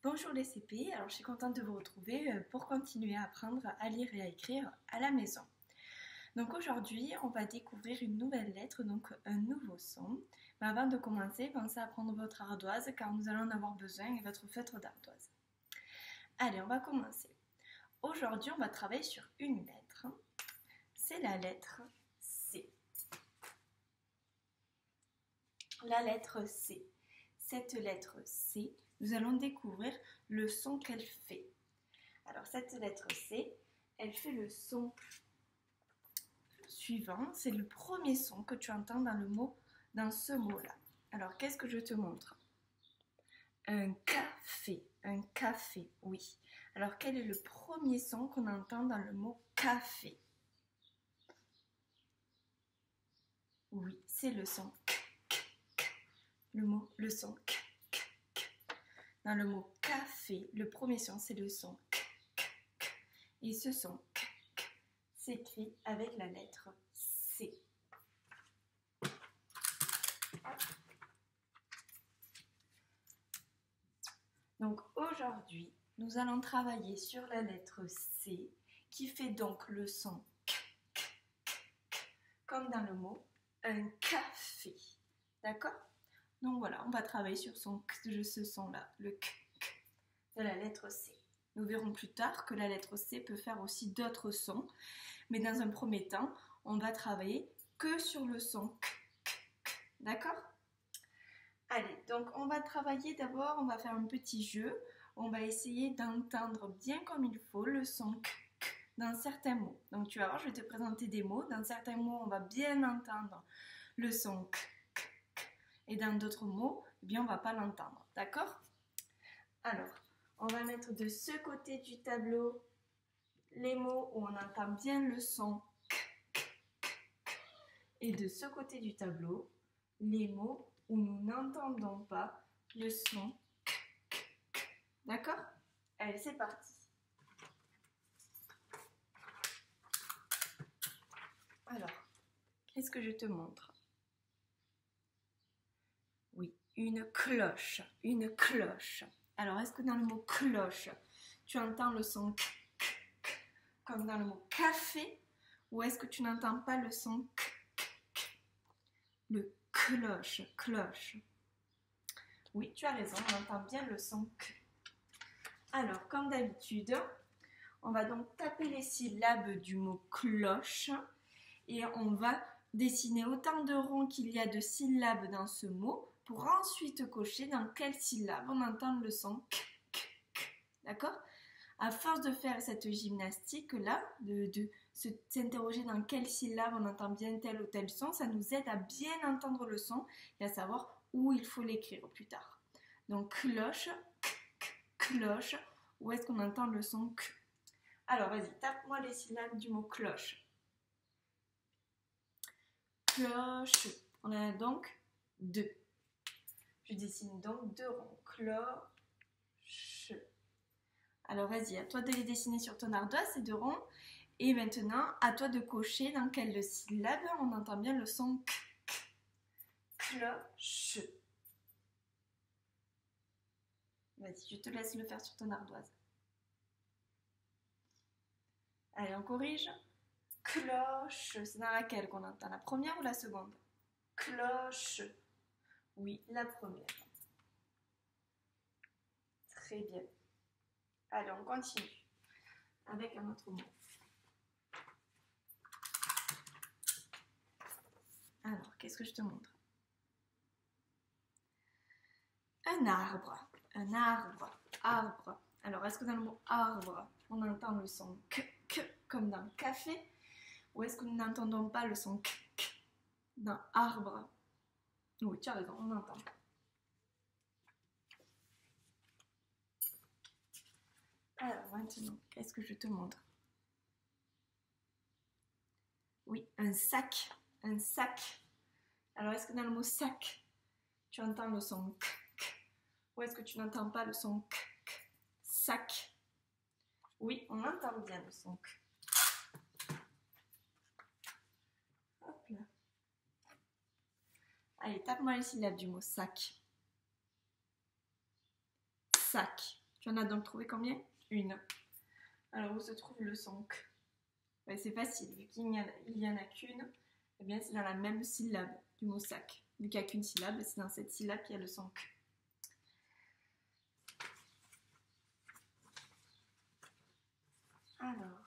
Bonjour les CP, alors je suis contente de vous retrouver pour continuer à apprendre à lire et à écrire à la maison. Donc aujourd'hui, on va découvrir une nouvelle lettre, donc un nouveau son. Mais avant de commencer, pensez à prendre votre ardoise car nous allons en avoir besoin et votre feutre d'ardoise. Allez, on va commencer. Aujourd'hui, on va travailler sur une lettre. C'est la lettre C. La lettre C. Cette lettre C, nous allons découvrir le son qu'elle fait. Alors cette lettre C, elle fait le son suivant. C'est le premier son que tu entends dans ce mot-là. Alors qu'est-ce que je te montre? Un café, oui. Alors quel est le premier son qu'on entend dans le mot café? Oui, c'est le son k. Le son k. Dans le mot café, le premier son, c'est le son k. Et ce son k s'écrit avec la lettre C. Donc aujourd'hui, nous allons travailler sur la lettre C qui fait donc le son k, comme dans le mot un café. D'accord? Donc voilà, on va travailler sur ce son-là, le k de la lettre C. Nous verrons plus tard que la lettre C peut faire aussi d'autres sons, mais dans un premier temps, on va travailler que sur le son k. D'accord? Allez, donc on va travailler d'abord, on va faire un petit jeu. On va essayer d'entendre bien comme il faut le son k dans certains mots. Donc tu vas voir, je vais te présenter des mots. Dans certains mots, on va bien entendre le son k. Et dans d'autres mots, eh bien, on ne va pas l'entendre. D'accord? Alors, on va mettre de ce côté du tableau les mots où on entend bien le son k. Et de ce côté du tableau, les mots où nous n'entendons pas le son k. D'accord? Allez, c'est parti. Alors, qu'est-ce que je te montre? Oui, une cloche. Alors, est-ce que dans le mot cloche, tu entends le son k comme dans le mot café, ou est-ce que tu n'entends pas le son k? Le cloche. Oui, tu as raison, on entend bien le son k. Alors, comme d'habitude, on va donc taper les syllabes du mot cloche et on va dessiner autant de ronds qu'il y a de syllabes dans ce mot pour ensuite cocher dans quelle syllabe on entend le son k. D'accord? À force de faire cette gymnastique-là, de s'interroger dans quelle syllabe on entend bien tel ou tel son, ça nous aide à bien entendre le son et à savoir où il faut l'écrire plus tard. Donc cloche, cloche, où est-ce qu'on entend le son k? Alors vas-y, tape-moi les syllabes du mot cloche. Cloche, on en a donc 2. Je dessine donc 2 ronds. Cloche. Alors vas-y, à toi de les dessiner sur ton ardoise, ces 2 ronds. Et maintenant, à toi de cocher dans quelle syllabe on entend bien le son k. Cloche. Vas-y, je te laisse le faire sur ton ardoise. Allez, on corrige. Cloche, c'est dans laquelle qu'on entend? La première ou la seconde? Cloche. Oui, la première. Très bien. Allez, on continue avec un autre mot. Alors, qu'est-ce que je te montre? Un arbre. Arbre. Alors, est-ce que dans le mot arbre, on entend le son k comme dans café? Ou est-ce que nous n'entendons pas le son k dans arbre? Oui, tu as raison, on entend. Alors maintenant, qu'est-ce que je te montre? Oui, un sac. Alors, est-ce que dans le mot sac, tu entends le son k? Ou est-ce que tu n'entends pas le son k? Sac. Oui, on entend bien le son k. Hop là. Allez, tape-moi les syllabes du mot sac. Sac. Tu en as donc trouvé combien? Une. Alors où se trouve le son K? Ouais, c'est facile, vu qu'il n'y en a qu'une, eh bien c'est dans la même syllabe du mot sac. Vu qu'il n'y a qu'une syllabe, c'est dans cette syllabe qu'il y a le son K. Alors,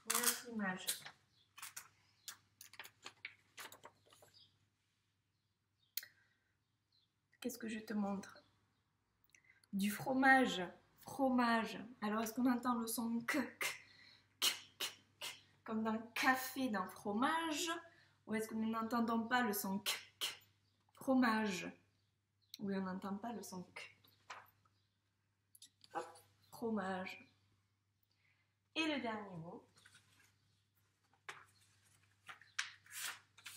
notre image. Qu'est-ce que je te montre? Du fromage. Fromage. Alors, est-ce qu'on entend le son K, comme dans café, dans fromage? Ou est-ce que nous n'entendons pas le son K, fromage? Oui, on n'entend pas le son K. Hop, fromage. Et le dernier mot.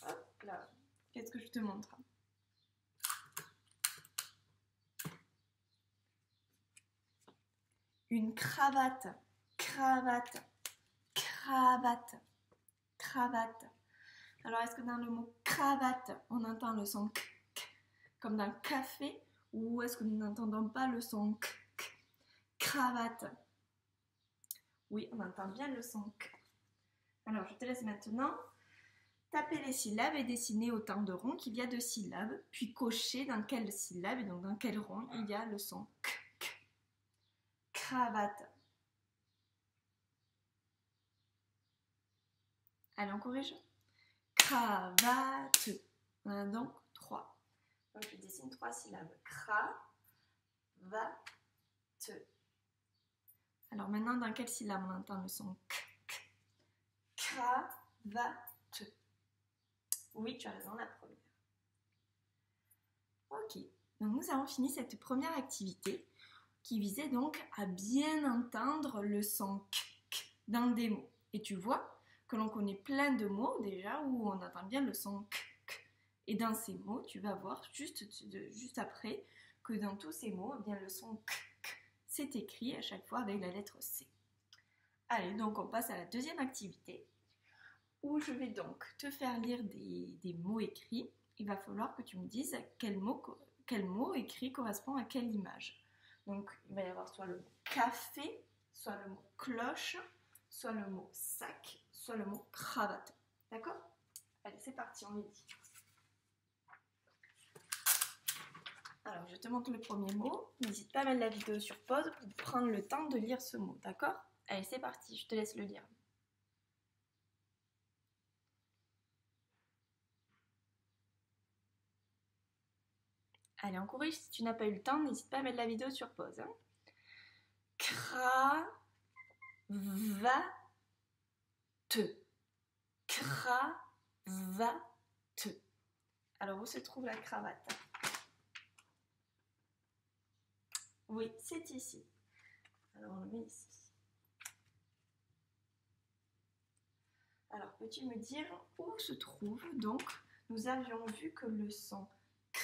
Hop là. Qu'est-ce que je te montre? Une cravate. Cravate. Cravate. Cravate. Alors, est-ce que dans le mot cravate, on entend le son K, comme dans café, ou est-ce que nous n'entendons pas le son K, cravate? Oui, on entend bien le son K. Alors, je te laisse maintenant taper les syllabes et dessiner autant de ronds qu'il y a de syllabes, puis cocher dans quelle syllabe et donc dans quel rond il y a le son K, cravate. Allez, on corrige. Cravate. On en a donc 3. Donc je dessine 3 syllabes. Cravate. Alors maintenant, dans quelle syllabe on entend le son K? Cravate. Oui, tu as raison, la première. Ok. Donc nous avons fini cette première activité qui visait donc à bien entendre le son K dans des mots. Et tu vois que l'on connaît plein de mots déjà où on entend bien le son K. Et dans ces mots, tu vas voir juste après que dans tous ces mots, eh bien, le son K, c'est écrit à chaque fois avec la lettre C. Allez, donc on passe à la deuxième activité où je vais donc te faire lire des mots écrits. Il va falloir que tu me dises quel mot écrit correspond à quelle image. Donc il va y avoir soit le mot café, soit le mot cloche, soit le mot sac, soit le mot cravate. D'accord? Allez, c'est parti, on les dit. Alors, je te montre le premier mot. N'hésite pas à mettre la vidéo sur pause pour prendre le temps de lire ce mot, d'accord? Allez, c'est parti, je te laisse le lire. Allez, on corrige. Si tu n'as pas eu le temps, n'hésite pas à mettre la vidéo sur pause. Hein. Cravate. Cravate. Alors, où se trouve la cravate? Oui, c'est ici. Alors, on le met ici. Alors, peux-tu me dire où se trouve donc? Nous avions vu que le son k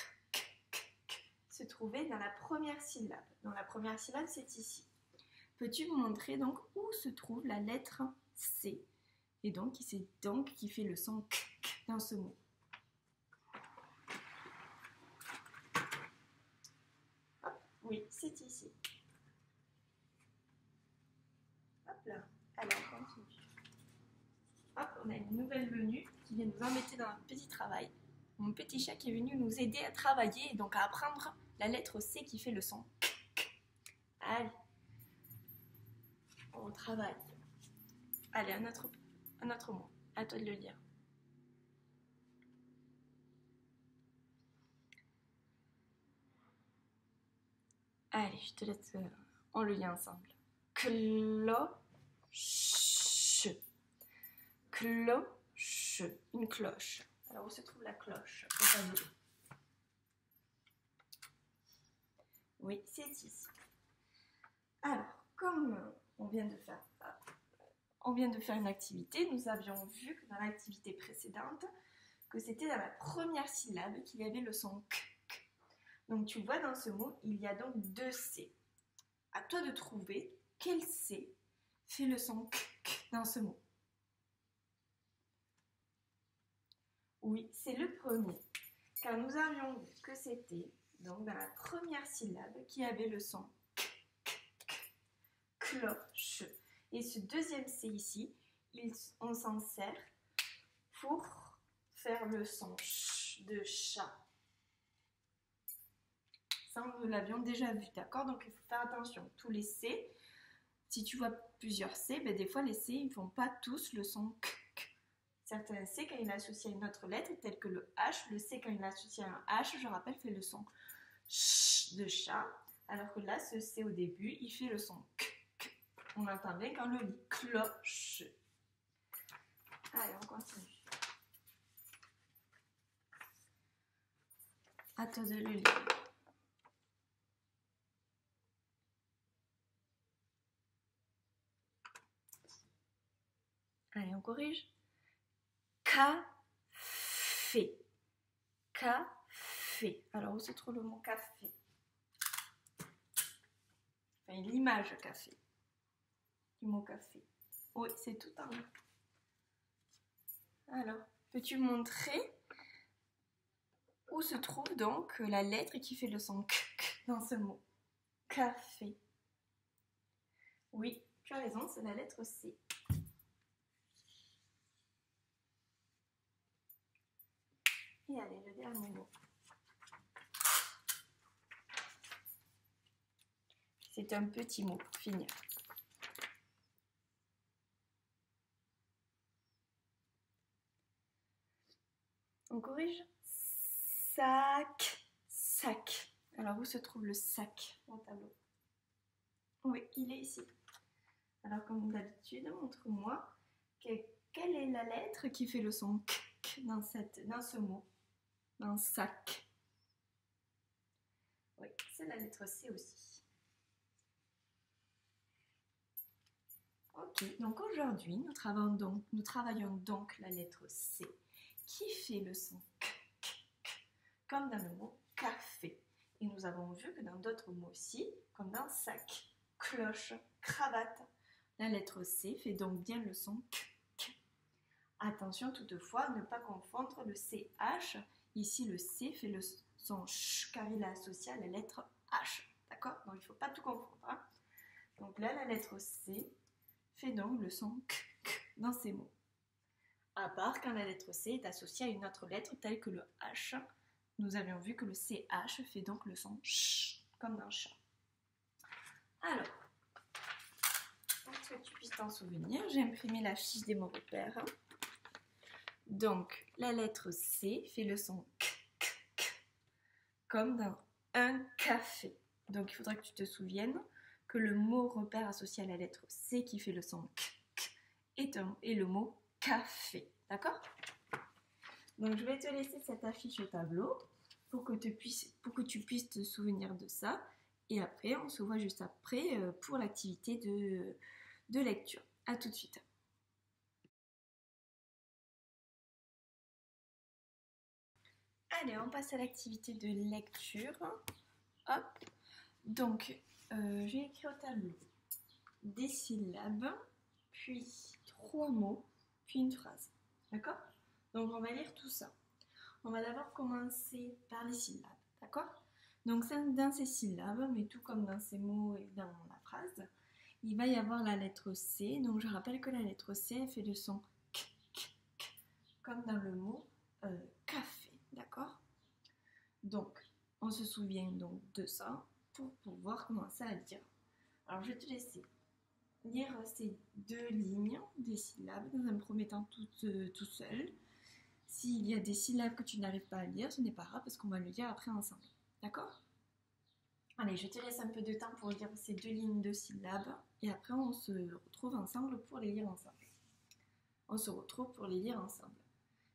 se trouvait dans la première syllabe. Dans la première syllabe, c'est ici. Peux-tu me montrer donc où se trouve la lettre C? Et donc, c'est donc qui fait le son k dans ce mot. Hop, oui, c'est ici. Hop là. Alors, continue. Hop, on a une nouvelle venue qui vient nous embêter dans un petit travail. Mon petit chat qui est venu nous aider à travailler et donc à apprendre la lettre C qui fait le son k. Allez, on travaille. Allez, un autre mot. À toi de le lire. Allez, je te laisse, on le lit ensemble. Cloche. Cloche. Une cloche. Alors, où se trouve la cloche? Oui, c'est ici. Alors, comme on vient de faire une activité, nous avions vu que dans l'activité précédente, que c'était dans la première syllabe qu'il y avait le son k. Donc tu vois dans ce mot, il y a donc 2 C. À toi de trouver quel C fait le son k dans ce mot. Oui, c'est le premier. Car nous avions vu que c'était Donc dans la première syllabe qui avait le son cloche. Et ce deuxième C ici, on s'en sert pour faire le son ch de chat. Ça, nous l'avions déjà vu, d'accord? Donc il faut faire attention. Tous les C, si tu vois plusieurs C, ben, des fois les C, ils ne font pas tous le son k. Certains C, quand il est associé à une autre lettre, tel que le H, le C, quand il est associé à un H, je rappelle, fait le son ch de chat, alors que là, ce C au début, il fait le son k. On entend bien quand on le lit. Cloche. Allez, on continue. À toi de le lire. Allez, on corrige. Café. Café. Alors, où se trouve le mot café? Enfin, l'image café. Du mot café. Oui, c'est tout en haut. Alors, peux-tu montrer où se trouve donc la lettre qui fait le son k dans ce mot? Café. Oui, tu as raison, c'est la lettre C. Et allez, le dernier mot. C'est un petit mot pour finir. On corrige? Sac, sac. Alors, où se trouve le sac au tableau? Oui, il est ici. Alors, comme d'habitude, montre-moi quelle est la lettre qui fait le son k dans ce mot, dans sac. Oui, c'est la lettre C aussi. Ok, donc aujourd'hui, nous travaillons donc la lettre C qui fait le son k, comme dans le mot café. Et nous avons vu que dans d'autres mots aussi, comme dans sac, cloche, cravate, la lettre C fait donc bien le son k. Attention toutefois à ne pas confondre le CH. Ici, le C fait le son ch car il est associé à la lettre H. D'accord? Donc il ne faut pas tout confondre. Hein? Donc là, la lettre C fait donc le son k dans ces mots. À part quand la lettre C est associée à une autre lettre telle que le H. Nous avions vu que le CH fait donc le son ch comme dans chat. Alors, pour que tu puisses t'en souvenir, j'ai imprimé la fiche des mots repères. Donc, la lettre C fait le son k, comme dans un café. Donc, il faudra que tu te souviennes que le mot repère associé à la lettre C qui fait le son k est le mot café. D'accord? Donc, je vais te laisser cette affiche au tableau pour que tu puisses te souvenir de ça. Et après, on se voit juste après pour l'activité de lecture. À tout de suite. Allez, on passe à l'activité de lecture. Hop. Donc, j'ai écrit au tableau des syllabes, puis 3 mots, puis une phrase. D'accord? Donc, on va lire tout ça. On va d'abord commencer par les syllabes. D'accord? Donc, dans ces syllabes, mais tout comme dans ces mots et dans la phrase, il va y avoir la lettre C. Donc, je rappelle que la lettre C fait le son k, comme dans le mot café. D'accord? Donc, on se souvient donc de ça pour pouvoir commencer à lire. Alors, je vais te laisser lire ces 2 lignes des syllabes dans un premier temps tout seul. S'il y a des syllabes que tu n'arrives pas à lire, ce n'est pas grave parce qu'on va le lire après ensemble. D'accord? Allez, je te laisse un peu de temps pour lire ces 2 lignes de syllabes et après on se retrouve ensemble pour les lire ensemble. On se retrouve pour les lire ensemble.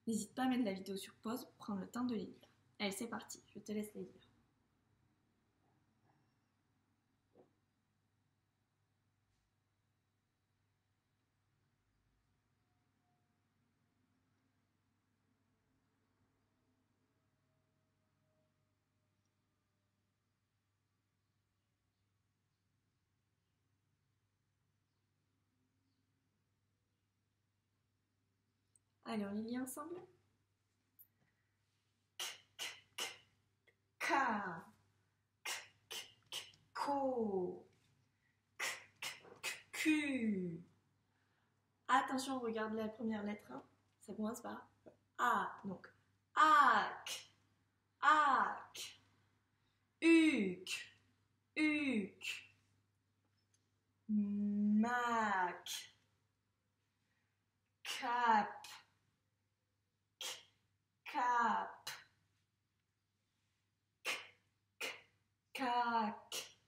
N'hésite pas à mettre la vidéo sur pause pour prendre le temps de les lire. Allez, c'est parti, je te laisse les lire. Allez, on les lit ensemble. K, co, cu. Attention, regarde la première lettre. Hein. Ça commence par A. Donc, ac, ac, uc, uc, mac, cap, cap, cac,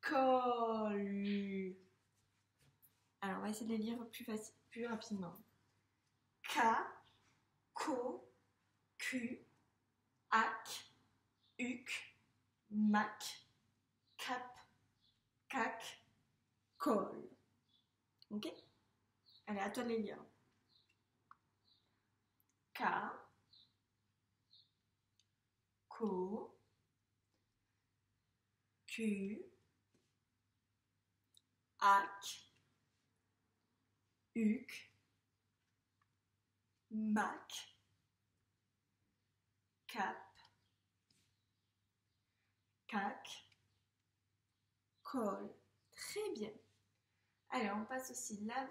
col. Alors, on va essayer de les lire plus rapidement. K, co, cu, ac, uc, mac, cap, cac, col. Ok? Allez, à toi de les lire. K, co, cu, ac, uc, mac, cap, cac, col. Très bien. Allez, on passe aux syllabes.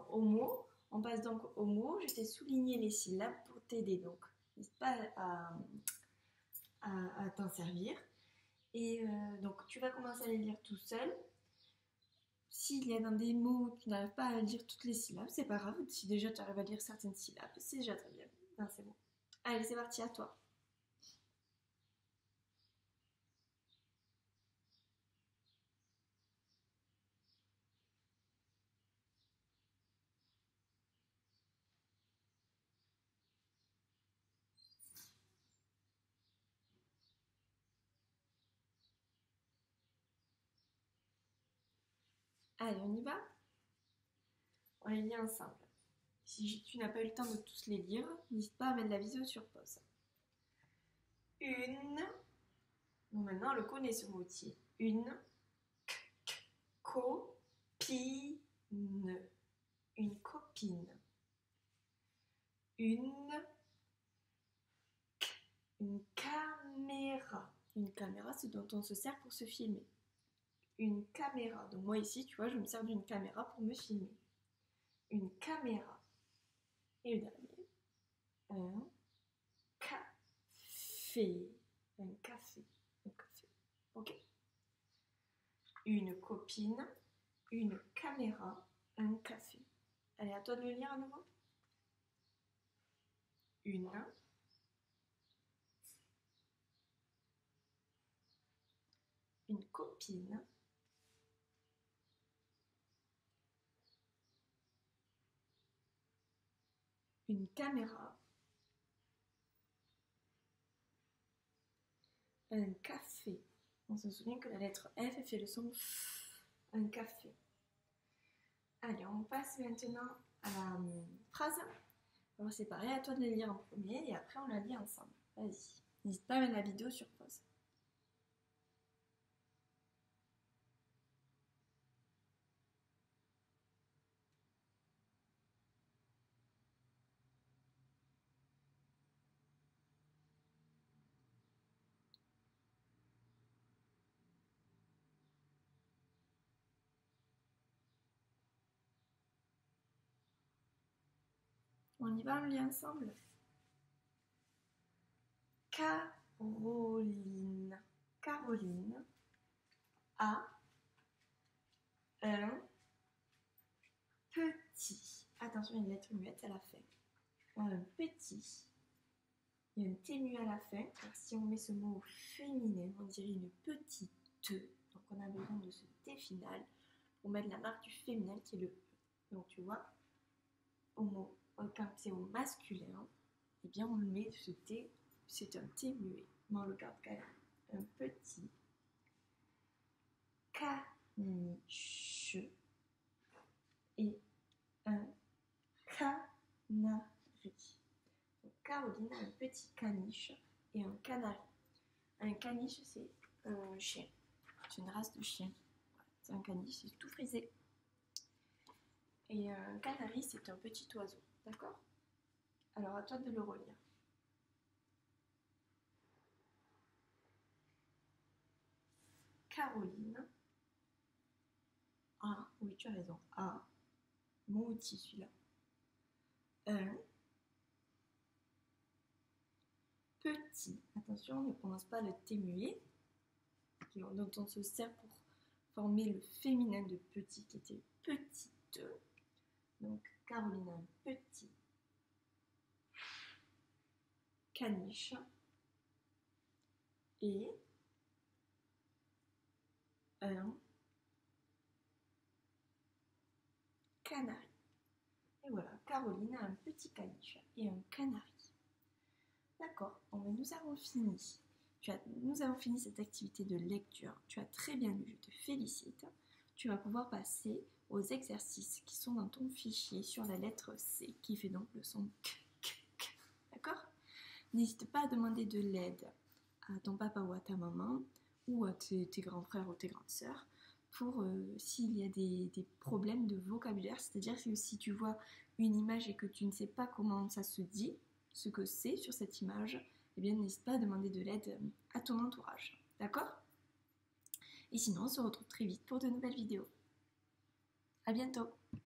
Aux mots. On passe donc aux mots. Je t'ai souligné les syllabes pour t'aider. Donc, n'hésite pas à t'en servir. Et donc, tu vas commencer à les lire tout seul. S'il y a dans des mots, tu n'arrives pas à lire toutes les syllabes, c'est pas grave. Si déjà tu arrives à lire certaines syllabes, c'est déjà très bien. Non, c'est bon. Allez, c'est parti, à toi. Allez, on y va? On les lit ensemble. Si tu n'as pas eu le temps de tous les lire, n'hésite pas à mettre la vidéo sur pause. Une. Bon, maintenant, on le connaît ce mot-ci. Une copine. Une copine. Une caméra. Une caméra, c'est dont on se sert pour se filmer. Une caméra. Donc moi ici, tu vois, je me sers d'une caméra pour me filmer. Une caméra. Et le dernier. Un café. Un café. Un café. Ok. Une copine. Une caméra. Un café. Allez, à toi de le lire à nouveau. Une copine, une caméra, un café. On se souvient que la lettre F fait le son F, un café. Allez, on passe maintenant à la phrase. Alors c'est pareil, à toi de la lire en premier et après on la lit ensemble. Vas-y, n'hésite pas à mettre la vidéo sur pause. On y va, on lit ensemble. Caroline. Caroline a un petit. Attention, il y a une lettre muette à la fin. Un petit. Il y a un T mu à la fin. Alors, si on met ce mot au féminin, on dirait une petite. Donc, on a besoin de ce T final pour mettre la marque du féminin qui est le E. Donc, tu vois, quand c'est au masculin, eh bien, on met ce T, c'est un T muet. Mais on le garde quand même. Un petit caniche et un canari. Donc, Caroline a un petit caniche et un canari. Un caniche, c'est un chien. C'est une race de chien. C'est un caniche, c'est tout frisé. Et un canari, c'est un petit oiseau. D'accord? Alors, à toi de le relire. Caroline. Ah, oui, tu as raison. A. Mon outil, celui-là. Un petit. Attention, on ne prononce pas le T muet, dont on se sert pour former le féminin de petit, qui était petite. Donc, Caroline a un petit caniche et un canari. Et voilà, Caroline a un petit caniche et un canari. D'accord, bon, nous avons fini. Nous avons fini cette activité de lecture. Tu as très bien lu, je te félicite. Tu vas pouvoir passer aux exercices qui sont dans ton fichier sur la lettre C, qui fait donc le son K, K, K. D'accord? N'hésite pas à demander de l'aide à ton papa ou à ta maman, ou à tes grands frères ou tes grandes sœurs, pour s'il y a des problèmes de vocabulaire. C'est-à-dire que si tu vois une image et que tu ne sais pas comment ça se dit, ce que c'est sur cette image, eh bien n'hésite pas à demander de l'aide à ton entourage. D'accord? Et sinon, on se retrouve très vite pour de nouvelles vidéos. À bientôt!